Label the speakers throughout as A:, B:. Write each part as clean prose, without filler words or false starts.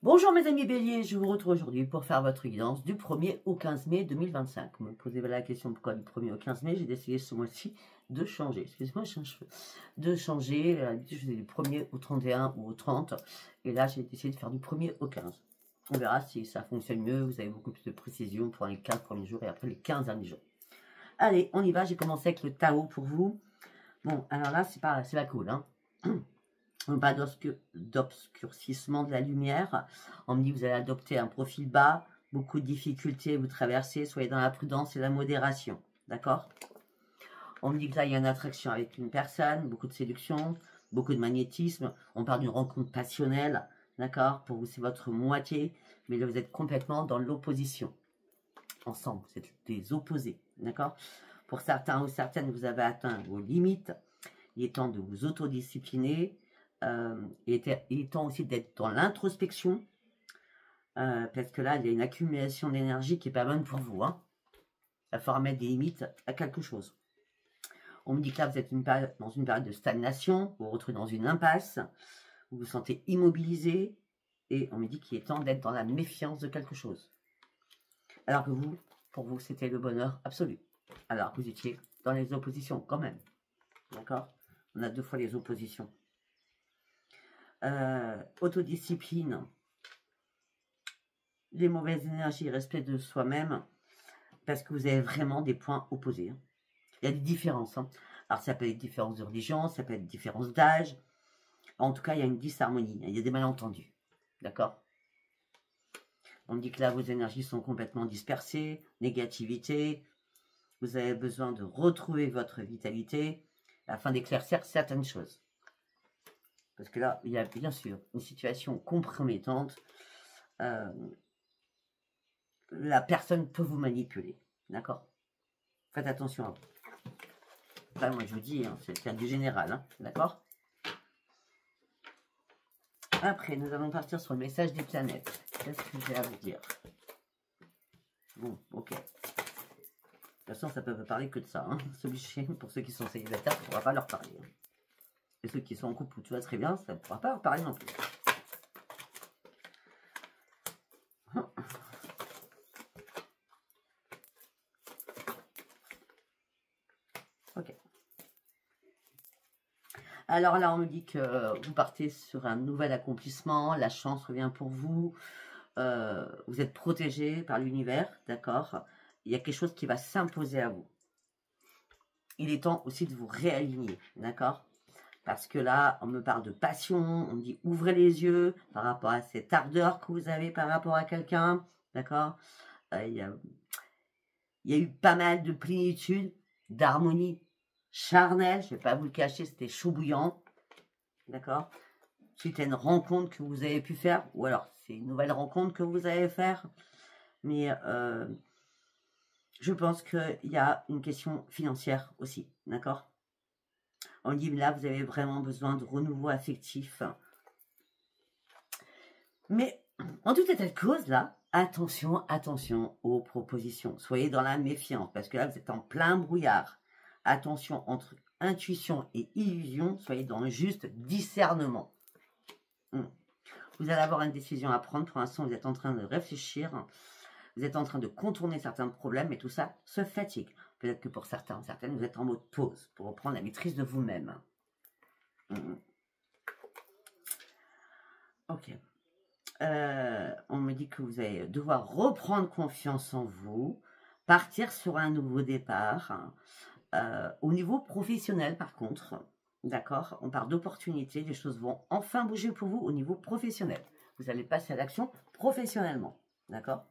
A: Bonjour mes amis béliers, je vous retrouve aujourd'hui pour faire votre guidance du 1er au 15 mai 2025. Vous me posez la question pourquoi du 1er au 15 mai, j'ai décidé ce mois-ci de changer. Excusez-moi, je change cheveux. De changer, d'habitude je faisais du 1er au 31 ou au 30, et là j'ai décidé de faire du 1er au 15. On verra si ça fonctionne mieux, vous avez beaucoup plus de précision pour les 15 premiers jours et après les 15 derniers jours. Allez, on y va, j'ai commencé avec le Tao pour vous. Bon, alors là c'est pas cool, hein. Pas d'obscurcissement de la lumière. On me dit que vous allez adopter un profil bas, beaucoup de difficultés, vous traversez, soyez dans la prudence et la modération. D'accord? On me dit que là, il y a une attraction avec une personne, beaucoup de séduction, beaucoup de magnétisme. On parle d'une rencontre passionnelle. D'accord? Pour vous, c'est votre moitié, mais là, vous êtes complètement dans l'opposition. Ensemble, vous êtes des opposés. D'accord? Pour certains ou certaines, vous avez atteint vos limites. Il est temps de vous autodiscipliner. Il est temps aussi d'être dans l'introspection, parce que là, il y a une accumulation d'énergie qui n'est pas bonne pour vous. Hein. Il va falloir mettre des limites à quelque chose. On me dit que là, vous êtes dans une période de stagnation, vous vous retrouvez dans une impasse, vous vous sentez immobilisé, et on me dit qu'il est temps d'être dans la méfiance de quelque chose. Alors que vous, pour vous, c'était le bonheur absolu. Alors que vous étiez dans les oppositions quand même. D'accord? On a 2 fois les oppositions. Autodiscipline, les mauvaises énergies, respect de soi-même, parce que vous avez vraiment des points opposés. Il y a des différences. Hein. Alors ça peut être différence de religion, ça peut être différence d'âge. En tout cas, il y a une disharmonie, il y a des malentendus. D'accord? On dit que là, vos énergies sont complètement dispersées, négativité. Vous avez besoin de retrouver votre vitalité afin d'éclaircir certaines choses. Parce que là, il y a bien sûr une situation compromettante. La personne peut vous manipuler. D'accord? Faites attention à vous. Enfin, moi, je vous dis, hein, c'est du général. Hein, d'accord? Après, nous allons partir sur le message des planètes. Qu'est-ce que j'ai à vous dire? Bon, ok. De toute façon, ça peut pas parler que de ça. Hein. C'est obligé. Pour ceux qui sont célibataires, ça ne pourra pas leur parler. Hein. Et ceux qui sont en couple, tout va très bien, ça ne pourra pas leur parler non plus. Ok. Alors là, on me dit que vous partez sur un nouvel accomplissement, la chance revient pour vous, vous êtes protégé par l'univers, d'accord? Il y a quelque chose qui va s'imposer à vous. Il est temps aussi de vous réaligner, d'accord? Parce que là, on me parle de passion, on me dit ouvrez les yeux par rapport à cette ardeur que vous avez par rapport à quelqu'un, d'accord? Il y a eu pas mal de plénitude, d'harmonie charnelle, je ne vais pas vous le cacher, c'était chaud bouillant, d'accord? Suite à une rencontre que vous avez pu faire, ou alors c'est une nouvelle rencontre que vous allez faire, mais je pense qu'il y a une question financière aussi, d'accord? On dit là, vous avez vraiment besoin de renouveau affectif. Mais en tout état de cause, là, attention, attention aux propositions. Soyez dans la méfiance, parce que là, vous êtes en plein brouillard. Attention entre intuition et illusion, soyez dans le juste discernement. Vous allez avoir une décision à prendre. Pour l'instant, vous êtes en train de réfléchir. Vous êtes en train de contourner certains problèmes et tout ça se fatigue. Peut-être que pour certains, certaines, vous êtes en mode pause pour reprendre la maîtrise de vous-même. Ok. On me dit que vous allez devoir reprendre confiance en vous, partir sur un nouveau départ. Au niveau professionnel, par contre, d'accord, on parle d'opportunités, les choses vont enfin bouger pour vous au niveau professionnel. Vous allez passer à l'action professionnellement, d'accord?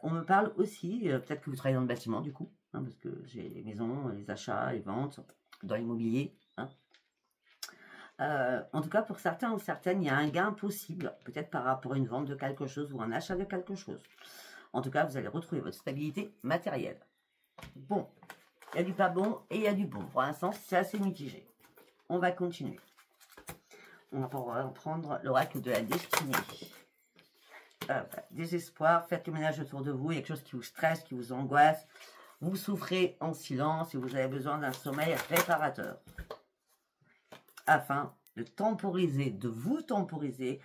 A: On me parle aussi, peut-être que vous travaillez dans le bâtiment du coup, hein, parce que j'ai les maisons, les achats, les ventes, dans l'immobilier. Hein. En tout cas, pour certains ou certaines, il y a un gain possible, peut-être par rapport à une vente de quelque chose ou un achat de quelque chose. En tout cas, vous allez retrouver votre stabilité matérielle. Bon, il y a du pas bon et il y a du bon. Pour l'instant, c'est assez mitigé. On va continuer. On va prendre l'oracle de la destinée. Désespoir, faites le ménage autour de vous, il y a quelque chose qui vous stresse, qui vous angoisse, vous souffrez en silence et vous avez besoin d'un sommeil réparateur. Afin de temporiser, de vous temporiser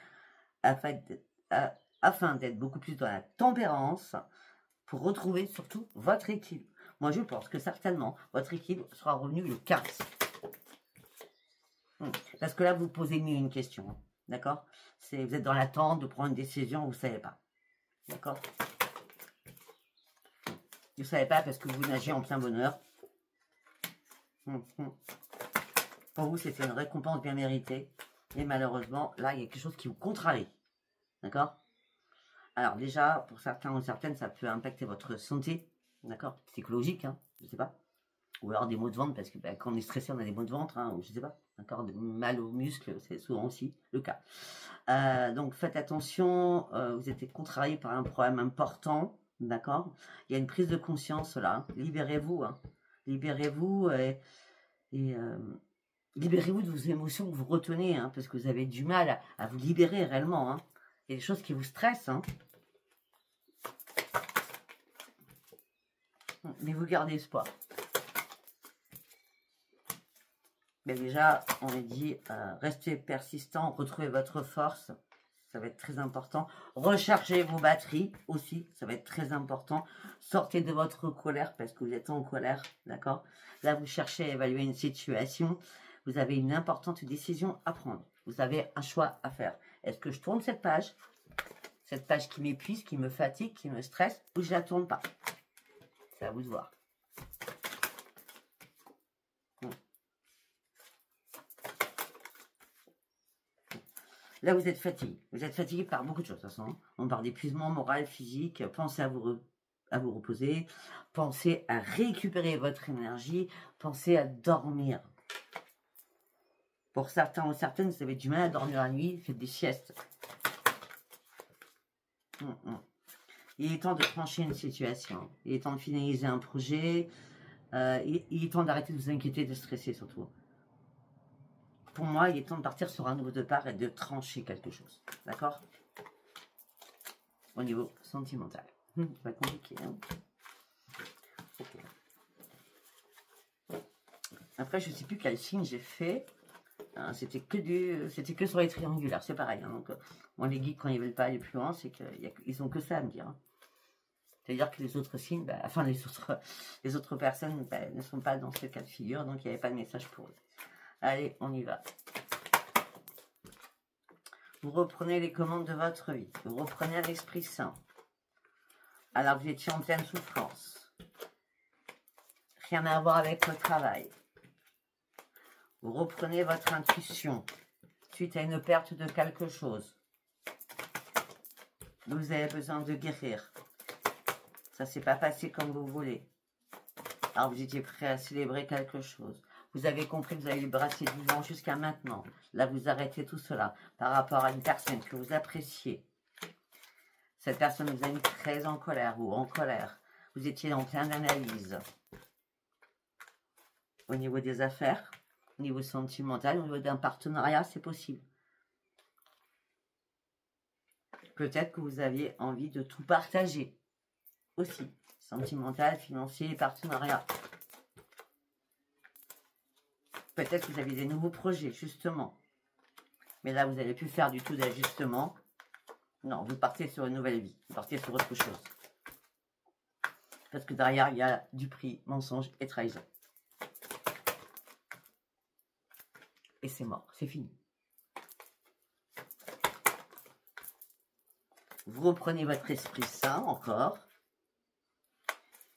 A: afin d'être beaucoup plus dans la tempérance pour retrouver surtout votre équilibre. Moi, je pense que certainement, votre équilibre sera revenu le 15. Parce que là, vous posez mieux une question. D'accord? Vous êtes dans l'attente de prendre une décision, vous ne savez pas. D'accord? Vous ne savez pas parce que vous nagez en plein bonheur. Pour vous, c'était une récompense bien méritée. Et malheureusement, là, il y a quelque chose qui vous contrarie. D'accord? Alors déjà, pour certains ou certaines, ça peut impacter votre santé. D'accord? Psychologique, hein, je ne sais pas. Ou alors des maux de ventre, parce que quand on est stressé, on a des maux de ventre, hein, ou je ne sais pas. D'accord? Mal aux muscles, c'est souvent aussi le cas. Donc faites attention, vous êtes contrarié par un problème important. D'accord? Il y a une prise de conscience là. Libérez-vous. Hein. Libérez-vous et libérez-vous de vos émotions que vous retenez, hein, parce que vous avez du mal à vous libérer réellement. Hein. Il y a des choses qui vous stressent. Hein. Mais vous gardez espoir. Mais déjà, on est dit, restez persistant, retrouvez votre force. Ça va être très important. Rechargez vos batteries aussi, ça va être très important. Sortez de votre colère parce que vous êtes en colère, d'accord? Là, vous cherchez à évaluer une situation. Vous avez une importante décision à prendre. Vous avez un choix à faire. Est-ce que je tourne cette page qui m'épuise, qui me fatigue, qui me stresse, ou je la tourne pas? C'est à vous de voir. Là, vous êtes fatigué. Vous êtes fatigué par beaucoup de choses, de toute façon. On parle d'épuisement moral, physique. Pensez à vous reposer. Pensez à récupérer votre énergie. Pensez à dormir. Pour certains ou certaines, vous avez du mal à dormir la nuit. Faites des siestes. Il est temps de trancher une situation. Il est temps de finaliser un projet. Il est temps d'arrêter de vous inquiéter, de stresser surtout. Pour moi, il est temps de partir sur un nouveau départ et de trancher quelque chose. D'accord? Au niveau sentimental. C'est pas compliqué. Hein? Okay. Après, je ne sais plus quel signe j'ai fait. Hein, c'était que sur les triangulaires. C'est pareil. Hein, donc, moi, les guides, quand ils ne veulent pas aller plus loin, c'est qu'ils ont que ça à me dire. Hein. C'est-à-dire que les autres signes, enfin les autres personnes ne sont pas dans ce cas de figure, donc il n'y avait pas de message pour eux. Allez, on y va. Vous reprenez les commandes de votre vie. Vous reprenez l'Esprit Saint. Alors vous étiez en pleine souffrance. Rien à voir avec le travail. Vous reprenez votre intuition suite à une perte de quelque chose. Vous avez besoin de guérir. Ça ne s'est pas passé comme vous voulez. Alors vous étiez prêt à célébrer quelque chose. Vous avez compris que vous avez eu le bracelet du vent jusqu'à maintenant. Là, vous arrêtez tout cela par rapport à une personne que vous appréciez. Cette personne vous a mis très en colère ou en colère. Vous étiez en pleine analyse. Au niveau des affaires, au niveau sentimental, au niveau d'un partenariat, c'est possible. Peut-être que vous aviez envie de tout partager. Aussi, sentimental, financier, partenariat. Peut-être que vous avez des nouveaux projets, justement. Mais là, vous n'allez plus faire du tout d'ajustement. Non, vous partez sur une nouvelle vie. Vous partez sur autre chose. Parce que derrière, il y a du prix, mensonge et trahison. Et c'est mort, c'est fini. Vous reprenez votre Esprit Saint encore.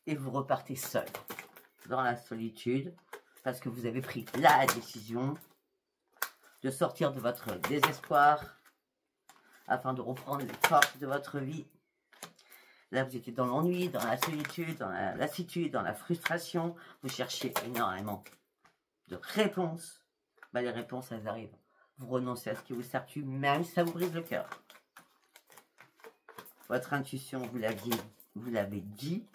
A: Et vous repartez seul. Dans la solitude. Parce que vous avez pris la décision de sortir de votre désespoir afin de reprendre les forces de votre vie. Là, vous étiez dans l'ennui, dans la solitude, dans la lassitude, dans la frustration. Vous cherchez énormément de réponses. Les réponses, elles arrivent. Vous renoncez à ce qui vous sert plus, même si ça vous brise le cœur. Votre intuition, vous l'avez dit.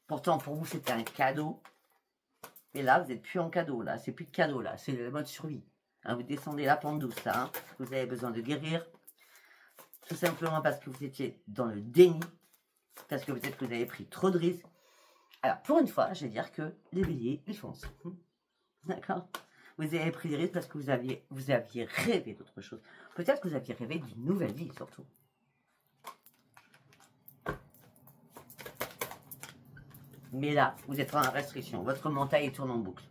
A: Pourtant, pour vous, c'était un cadeau. Et là, vous n'êtes plus en cadeau. Là, c'est plus de cadeau. Là, c'est le mode survie. Hein, vous descendez la pente douce. Là, hein, vous avez besoin de guérir. Tout simplement parce que vous étiez dans le déni. Parce que peut-être que vous avez pris trop de risques. Alors, pour une fois, je vais dire que les béliers, ils foncent. D'accord? Vous avez pris des risques parce que vous aviez rêvé d'autre chose. Peut-être que vous aviez rêvé d'une nouvelle vie, surtout. Mais là, vous êtes en restriction. Votre mental tourne en boucle.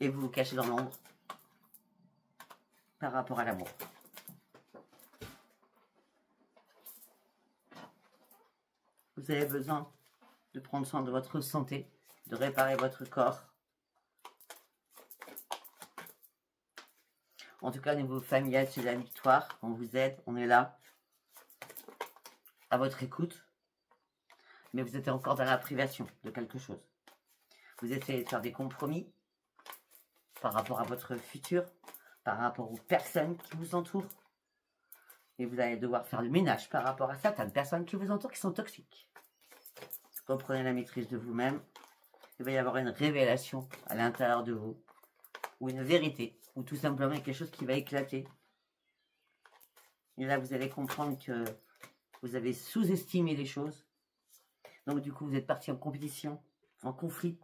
A: Et vous vous cachez dans l'ombre par rapport à l'amour. Vous avez besoin de prendre soin de votre santé, de réparer votre corps. En tout cas, au niveau familial, c'est la victoire. On vous aide, on est là, à votre écoute. Mais vous êtes encore dans la privation de quelque chose. Vous essayez de faire des compromis par rapport à votre futur, par rapport aux personnes qui vous entourent. Et vous allez devoir faire le ménage par rapport à certaines personnes qui vous entourent qui sont toxiques. Reprenez la maîtrise de vous-même. Il va y avoir une révélation à l'intérieur de vous, ou une vérité, ou tout simplement quelque chose qui va éclater. Et là, vous allez comprendre que vous avez sous-estimé les choses. Donc, du coup, vous êtes parti en compétition, en conflit.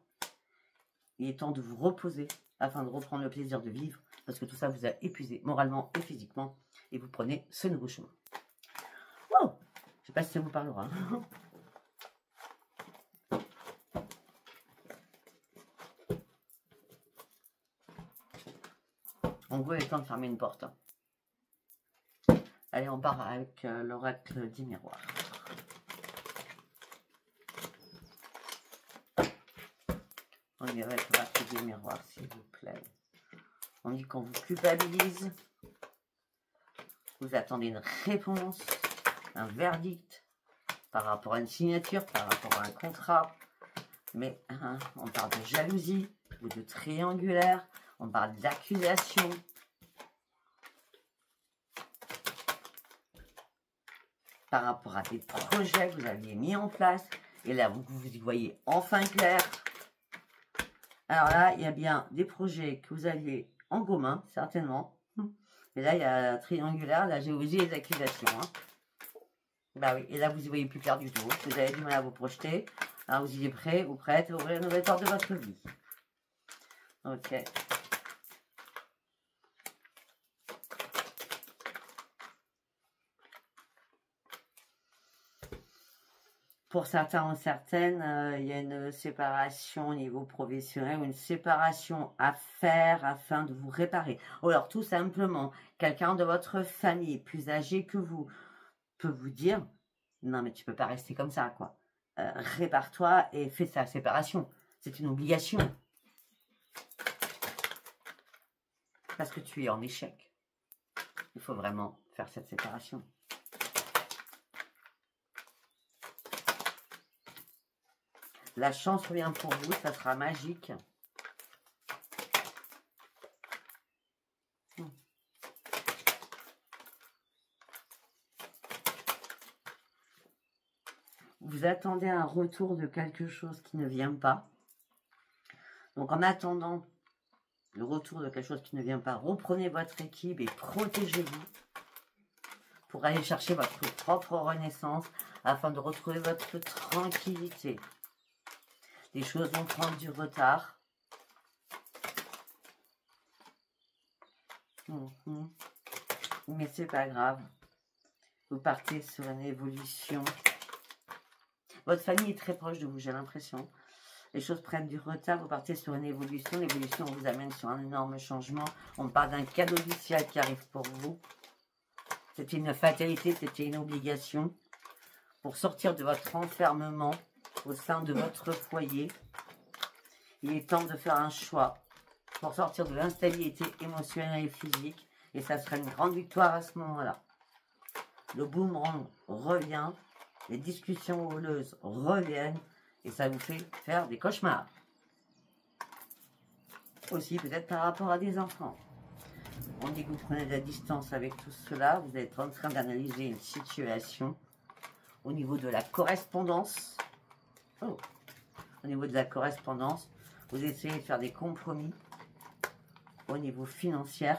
A: Il est temps de vous reposer afin de reprendre le plaisir de vivre, parce que tout ça vous a épuisé moralement et physiquement, et vous prenez ce nouveau chemin. Wow, je ne sais pas si ça vous parlera. En gros, il est temps de fermer une porte. Allez, on part avec l'oracle 10 miroirs. On y va avec l'oracle 10 miroirs, s'il vous plaît. On dit qu'on vous culpabilise. Vous attendez une réponse, un verdict par rapport à une signature, par rapport à un contrat. Mais on parle de jalousie ou de triangulaire. On parle d'accusation. Par rapport à des projets que vous aviez mis en place. Et là, vous y voyez enfin clair. Alors là, il y a bien des projets que vous aviez en commun, certainement. Mais là, il y a triangulaire, la jalousie et les accusations. Bah oui, et là, vous y voyez plus clair du tout. Vous avez du mal à vous projeter. Alors, vous y êtes prêt ou prête à ouvrir une nouvelle porte de votre vie. Ok. Pour certains ou certaines, il y a une séparation au niveau professionnel ou une séparation à faire afin de vous réparer. Ou alors, tout simplement, quelqu'un de votre famille plus âgé que vous peut vous dire « Non, mais tu peux pas rester comme ça, quoi. Répare-toi et fais sa séparation. C'est une obligation. » Parce que tu es en échec. Il faut vraiment faire cette séparation. La chance revient pour vous, ça sera magique. Vous attendez un retour de quelque chose qui ne vient pas. Donc en attendant le retour de quelque chose qui ne vient pas, reprenez votre équipe et protégez-vous pour aller chercher votre propre renaissance afin de retrouver votre tranquillité. Les choses vont prendre du retard. Mais c'est pas grave. Vous partez sur une évolution. Votre famille est très proche de vous, j'ai l'impression. Les choses prennent du retard, vous partez sur une évolution. L'évolution vous amène sur un énorme changement. On parle d'un cadeau du ciel qui arrive pour vous. C'était une fatalité, c'était une obligation. Pour sortir de votre enfermement au sein de votre foyer, il est temps de faire un choix pour sortir de l'instabilité émotionnelle et physique. Et ça sera une grande victoire à ce moment-là. Le boomerang revient, les discussions houleuses reviennent et ça vous fait faire des cauchemars. Aussi peut-être par rapport à des enfants. On dit que vous prenez de la distance avec tout cela. Vous êtes en train d'analyser une situation au niveau de la correspondance. Au niveau de la correspondance, vous essayez de faire des compromis au niveau financier.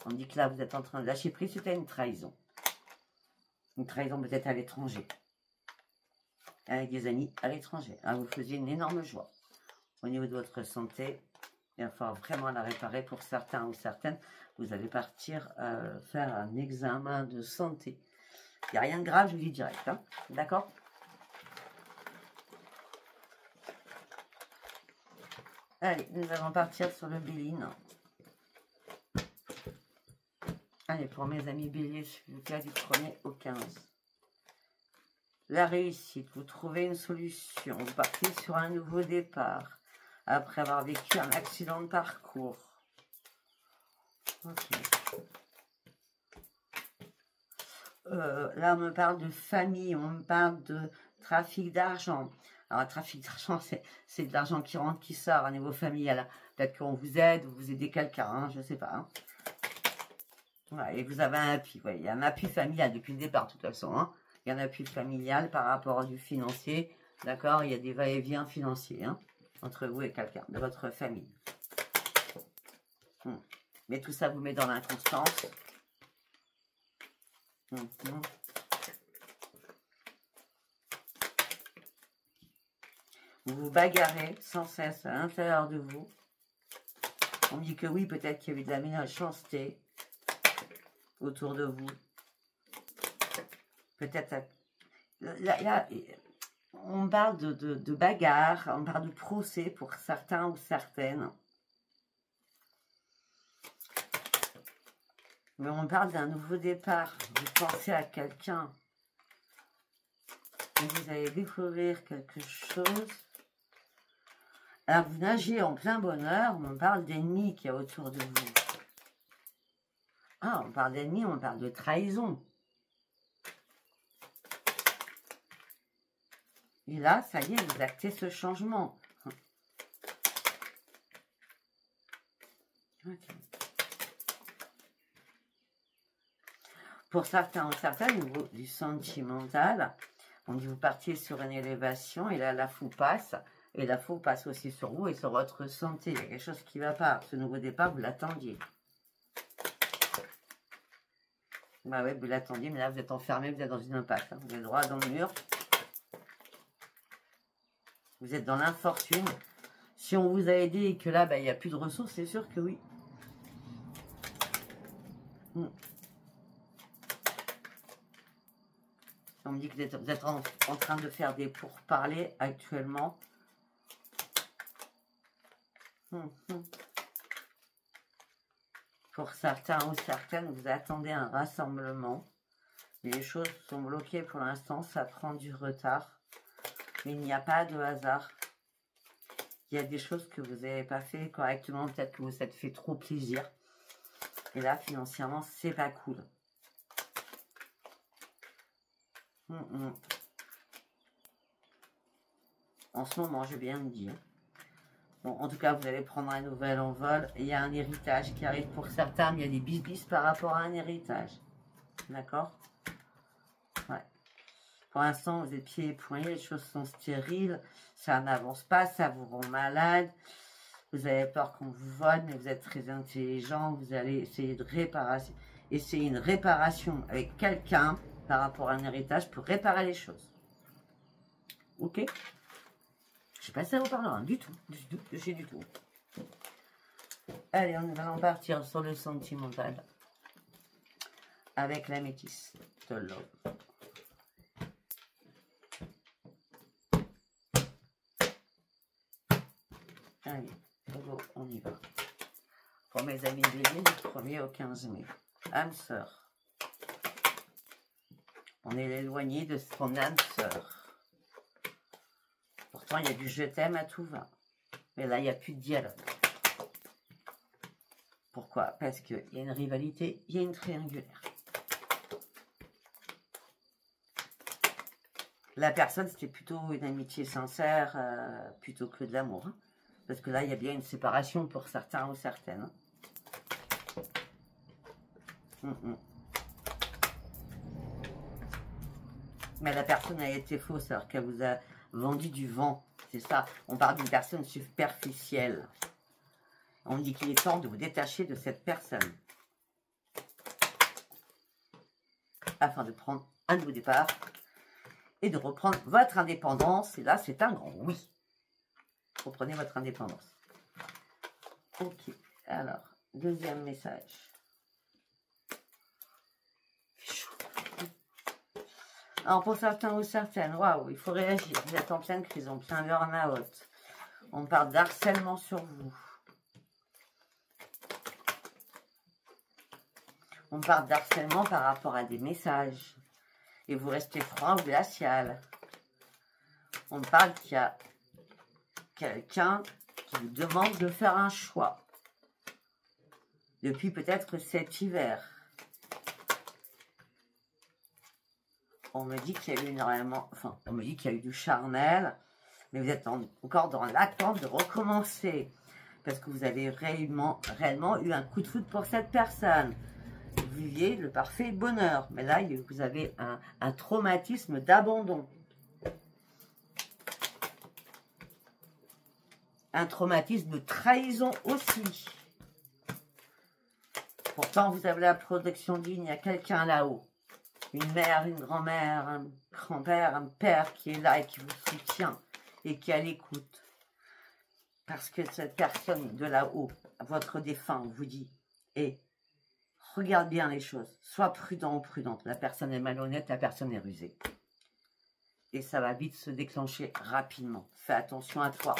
A: On dit que là, vous êtes en train de lâcher prise. C'était une trahison. Une trahison peut-être à l'étranger. Avec des amis à l'étranger. Vous faisiez une énorme joie. au niveau de votre santé. Il va falloir vraiment la réparer pour certains ou certaines. Vous allez partir faire un examen de santé. Il n'y a rien de grave, je vous dis direct. Hein. D'accord? Allez, nous allons partir sur le Béline. Allez, pour mes amis béliers, s'il vous plaît, du 1er au 15. La réussite, vous trouvez une solution. Vous partez sur un nouveau départ. Après avoir vécu un accident de parcours. Ok. Là, on me parle de famille, on me parle de trafic d'argent. Alors, trafic d'argent, c'est de l'argent qui rentre, qui sort à niveau familial. Peut-être qu'on vous aide, vous aidez quelqu'un, hein, je ne sais pas. Hein. Voilà, et vous avez un appui. Ouais, il y a un appui familial depuis le départ, de toute façon. Hein. Il y a un appui familial par rapport du financier. D'accord? Il y a des va-et-vient financiers hein, entre vous et quelqu'un de votre famille. Mais tout ça vous met dans l'inconstance. Vous vous bagarrez sans cesse à l'intérieur de vous. On dit que oui, peut-être qu'il y a eu de la méchanceté autour de vous. Peut-être... Là, on parle de bagarre, on parle de procès pour certains ou certaines. Mais on parle d'un nouveau départ. Vous pensez à quelqu'un et vous allez découvrir quelque chose. Alors, vous nagez en plein bonheur, on parle d'ennemis qu'il y a autour de vous. Ah, on parle d'ennemis, on parle de trahison. Et là, ça y est, vous actez ce changement. Okay. Pour certains ou certaines, au niveau du sentimental, on dit vous partiez sur une élévation et là, la foule passe. Et la foule passe aussi sur vous et sur votre santé. Il y a quelque chose qui ne va pas. Ce nouveau départ, vous l'attendiez. Bah ouais, vous l'attendiez, mais là, vous êtes enfermé, vous êtes dans une impasse. Hein. Vous êtes droit dans le mur. Vous êtes dans l'infortune. Si on vous a aidé et que là, bah, il n'y a plus de ressources, c'est sûr que oui. On me dit que vous êtes en train de faire des pourparlers actuellement. Pour certains ou certaines, vous attendez un rassemblement. Les choses sont bloquées pour l'instant, ça prend du retard. Mais il n'y a pas de hasard. Il y a des choses que vous n'avez pas fait correctement. Peut-être que vous vous êtes fait trop plaisir. Et là, financièrement, c'est pas cool. En ce moment, je viens de dire. Bon, en tout cas, vous allez prendre un nouvel envol. Il y a un héritage qui arrive pour certains, mais il y a des bisbis par rapport à un héritage. D'accord? Ouais. Pour l'instant, vous êtes pieds et poings, les choses sont stériles. Ça n'avance pas, ça vous rend malade. Vous avez peur qu'on vous vole, mais vous êtes très intelligent. Vous allez essayer de réparation. Essayer une réparation avec quelqu'un par rapport à un héritage pour réparer les choses. Ok? Je sais pas si ça vous parlera, du tout. Du tout. Allez, on va en partir sur le sentimental. Avec la métisse de l'eau. Allez, on y va. Pour mes amis béliers, du 1er au 15 mai. Âme sœur. On est éloigné de son âme sœur. Pourtant, il y a du je t'aime à tout va. Mais là, il n'y a plus de dialogue. Pourquoi? Parce qu'il y a une rivalité, il y a une triangulaire. La personne, c'était plutôt une amitié sincère, plutôt que de l'amour. Hein. Parce que là, il y a bien une séparation pour certains ou certaines. Mais la personne a été fausse, alors qu'elle vous a vendu du vent. C'est ça. On parle d'une personne superficielle. On dit qu'il est temps de vous détacher de cette personne. Afin de prendre un nouveau départ. Et de reprendre votre indépendance. Et là, c'est un grand oui. Reprenez votre indépendance. Ok. Alors, deuxième message. Alors, pour certains ou certaines, waouh, il faut réagir. Vous êtes en pleine crise, en plein burn-out. On parle d'harcèlement sur vous. On parle d'harcèlement par rapport à des messages. Et vous restez froid ou glacial. On parle qu'il y a quelqu'un qui vous demande de faire un choix. Depuis peut-être cet hiver. On me dit qu'il y a eu énormément, enfin, on me dit qu'il y a eu du charnel, mais vous êtes encore dans l'attente de recommencer. Parce que vous avez réellement eu un coup de foudre pour cette personne. Vous viviez le parfait bonheur. Mais là, vous avez un traumatisme d'abandon. Un traumatisme de trahison aussi. Pourtant, vous avez la protection divine, il y a quelqu'un là-haut. Une mère, une grand-mère, un grand-père, un père qui est là et qui vous soutient et qui est à l'écoute. Parce que cette personne de là-haut, votre défunt, vous dit, regarde bien les choses, sois prudent ou prudente. La personne est malhonnête, la personne est rusée. Et ça va vite se déclencher rapidement. Fais attention à toi.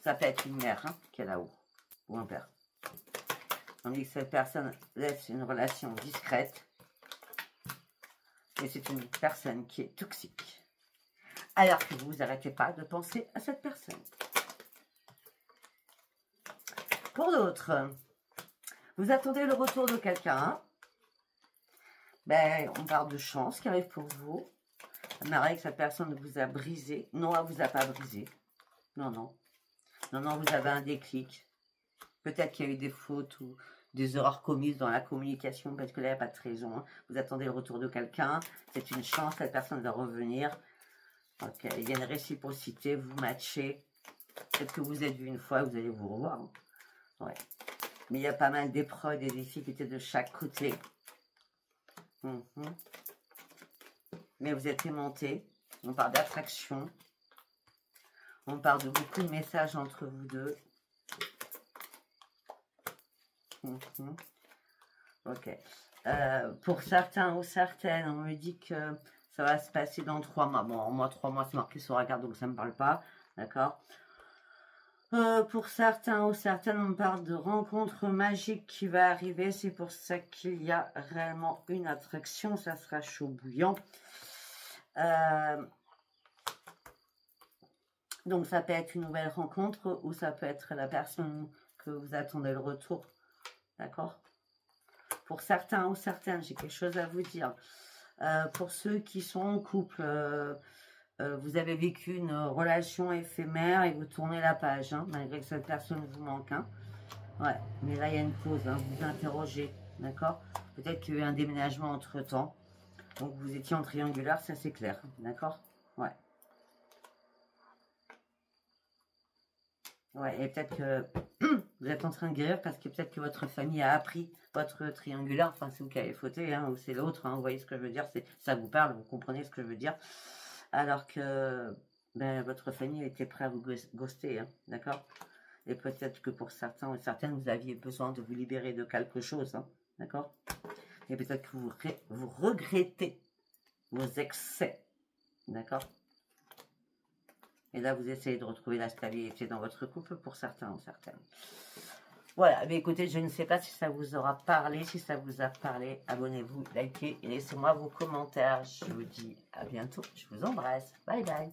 A: Ça peut être une mère qui est là-haut, ou un père. Tandis que cette personne laisse une relation discrète. Et c'est une personne qui est toxique. Alors que vous n'arrêtez pas de penser à cette personne. Pour d'autres, vous attendez le retour de quelqu'un. Ben, on parle de chance qui arrive pour vous. Mais que cette personne vous a brisé. Non, elle ne vous a pas brisé. Non, non. Non, non, vous avez un déclic. Peut-être qu'il y a eu des fautes ou des erreurs commises dans la communication, parce que là, il n'y a pas de raison. Vous attendez le retour de quelqu'un, c'est une chance, cette personne va revenir. Ok, il y a une réciprocité, vous matchez. Peut-être que vous êtes vu une fois, vous allez vous revoir. Ouais. Mais il y a pas mal d'épreuves, des difficultés de chaque côté. Mais vous êtes aimantés. On parle d'attraction. On parle de beaucoup de messages entre vous deux. Ok. Pour certains ou certaines, on me dit que ça va se passer dans 3 mois. Bon, en moi, 3 mois, c'est marqué sur la carte, donc ça ne me parle pas. D'accord. Pour certains ou certaines, on me parle de rencontre magique qui va arriver. C'est pour ça qu'il y a réellement une attraction. Ça sera chaud bouillant. Donc, ça peut être une nouvelle rencontre ou ça peut être la personne que vous attendez le retour. D'accord? Pour certains ou certaines, j'ai quelque chose à vous dire. Pour ceux qui sont en couple, vous avez vécu une relation éphémère et vous tournez la page, malgré que cette personne vous manque. Ouais, mais là, il y a une pause, vous vous interrogez, d'accord? Peut-être qu'il y a eu un déménagement entre-temps. Donc, vous étiez en triangulaire, ça c'est clair, d'accord? Ouais. Ouais, et peut-être que vous êtes en train de guérir parce que peut-être que votre famille a appris votre triangulaire. Enfin, c'est vous qui avez fauté, ou c'est l'autre. Vous voyez ce que je veux dire? Ça vous parle, vous comprenez ce que je veux dire? Alors que votre famille était prête à vous ghoster, d'accord? Et peut-être que pour certains ou certaines, vous aviez besoin de vous libérer de quelque chose, d'accord? Et peut-être que vous regrettez vos excès, d'accord? Et là, vous essayez de retrouver la stabilité dans votre couple pour certains ou certaines. Voilà, mais écoutez, je ne sais pas si ça vous aura parlé. Si ça vous a parlé, abonnez-vous, likez et laissez-moi vos commentaires. Je vous dis à bientôt. Je vous embrasse. Bye bye.